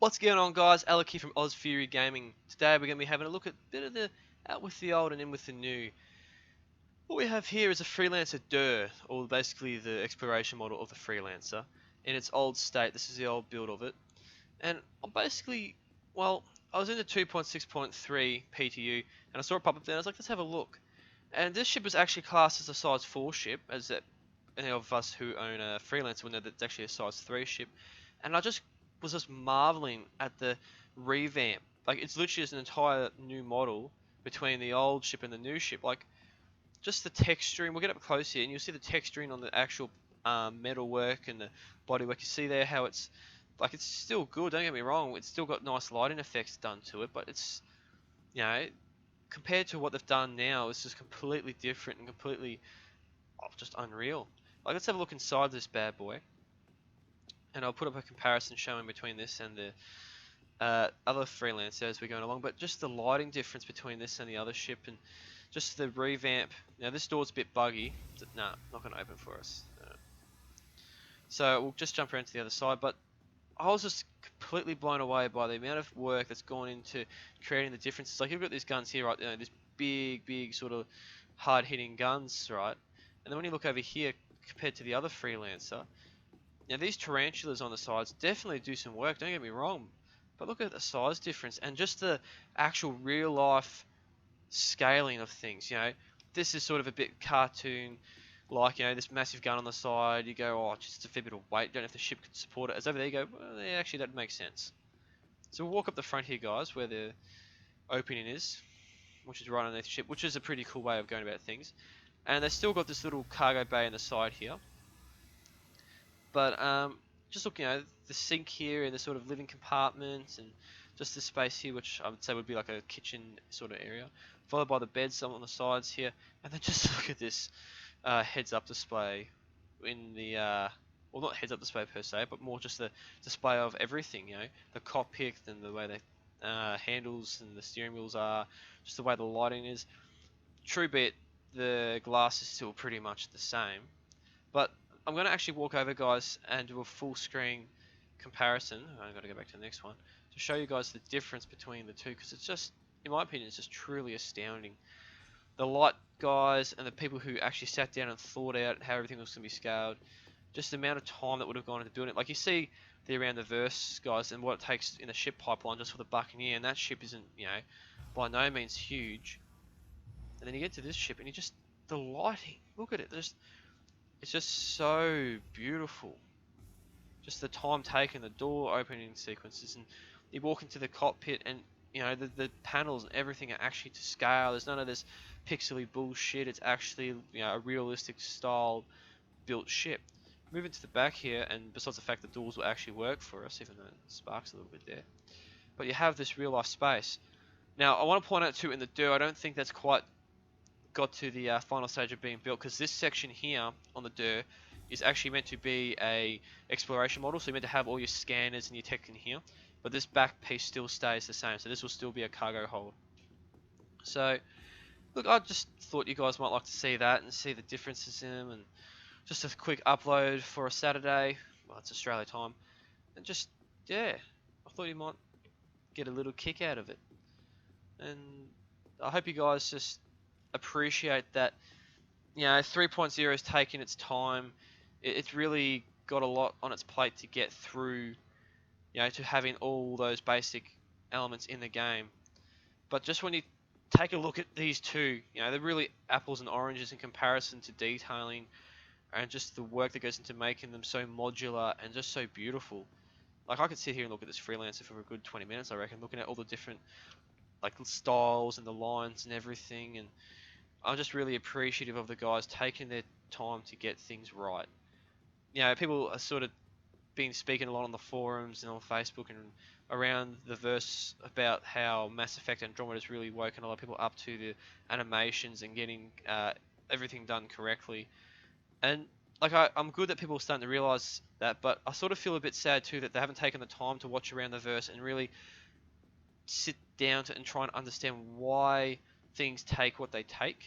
What's going on, guys? Alec here from Oz Fury Gaming. Today we're going to be having a look at a bit of the out with the old and in with the new. What we have here is a Freelancer Dur, or basically the exploration model of the Freelancer in its old state. This is the old build of it, and I'm basically, well, I was in the 2.6.3 PTU and I saw it pop up there. And I was like, let's have a look. And this ship was actually classed as a size 4 ship, as that any of us who own a Freelancer will know that it's actually a size 3 ship. And I just was just marveling at the revamp. Like, it's literally just an entire new model between the old ship and the new ship. Like, just the texturing. We'll get up close here, and you'll see the texturing on the actual metal work and the bodywork. You see there how it's like it's still good. Don't get me wrong. It's still got nice lighting effects done to it, but it's compared to what they've done now, it's just completely different and completely just unreal. Like, let's have a look inside this bad boy, and I'll put up a comparison showing between this and the other Freelancer as we're going along. But just the lighting difference between this and the other ship, and just the revamp. Now this door's a bit buggy. Nah, not going to open for us. So we'll just jump around to the other side. But I was just completely blown away by the amount of work that's gone into creating the differences. Like, you've got these guns here, right? This big sort of hard-hitting guns, right? And then when you look over here, compared to the other Freelancer, now these tarantulas on the sides definitely do some work. Don't get me wrong, but look at the size difference and just the actual real-life scaling of things. This is sort of a bit cartoon. Like, this massive gun on the side, you go, oh, just a fair bit of weight, don't know if the ship could support it. As over there, you go, well, yeah, actually, that makes sense. So we'll walk up the front here, guys, where the opening is, which is right underneath the ship, which is a pretty cool way of going about things. And they've still got this little cargo bay in the side here. But just looking at the sink here and the sort of living compartments and just the space here, which I would say would be like a kitchen sort of area, followed by the beds on the sides here. And then just look at this heads-up display in the well, not heads-up display per se, but more just the display of everything. The cockpit and the way the handles and the steering wheels are, just the way the lighting is. True bit, the glass is still pretty much the same, but I'm going to actually walk over, guys, and do a full screen comparison. I've got to go back to the next one to show you guys the difference between the two, because it's just, in my opinion, it's just truly astounding. The light guys and the people who actually sat down and thought out how everything was going to be scaled, just the amount of time that would have gone into building it. Like, you see the around the verse, guys, and what it takes in the ship pipeline just for the Buccaneer, and that ship isn't, by no means huge. And then you get to this ship, and you just, the lighting, look at it, it's just so beautiful. Just the time taken, the door opening sequences, and you walk into the cockpit, and the panels and everything are actually to scale. There's none of this pixely bullshit. It's actually a realistic style built ship. Moving to the back here, and besides the fact the doors will actually work for us, even though it sparks a little bit there, but you have this real life space. Now I want to point out too, in the Dur, I don't think that's quite got to the final stage of being built, because this section here on the Dur is actually meant to be a exploration model, so you're meant to have all your scanners and your tech in here, but this back piece still stays the same, so this will still be a cargo hold. So look, I just thought you guys might like to see that and see the differences in them, and just a quick upload for a Saturday, well, it's Australia time, and just, yeah, I thought you might get a little kick out of it. And I hope you guys just appreciate that 3.0 is taking its time. It's really got a lot on its plate to get through, to having all those basic elements in the game. But just when you take a look at these two, they're really apples and oranges in comparison to detailing and just the work that goes into making them so modular and just so beautiful. Like, I could sit here and look at this Freelancer for a good 20 minutes, I reckon, looking at all the different like styles and the lines and everything, and I'm just really appreciative of the guys taking their time to get things right. People are sort of been speaking a lot on the forums and on Facebook and around the verse about how Mass Effect Andromeda's really woken a lot of people up to the animations and getting everything done correctly. And like, I'm good that people are starting to realize that, but I sort of feel a bit sad too that they haven't taken the time to watch around the verse and really sit down and try and understand why things take what they take.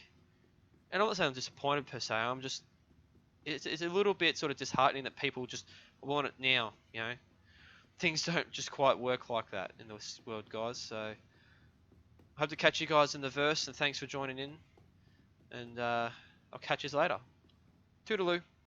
And I'm not saying I'm disappointed per se. I'm just, it's a little bit sort of disheartening that people just want it now. things don't just quite work like that in this world, guys. So hope to catch you guys in the verse, and thanks for joining in. And I'll catch you later. Toodaloo.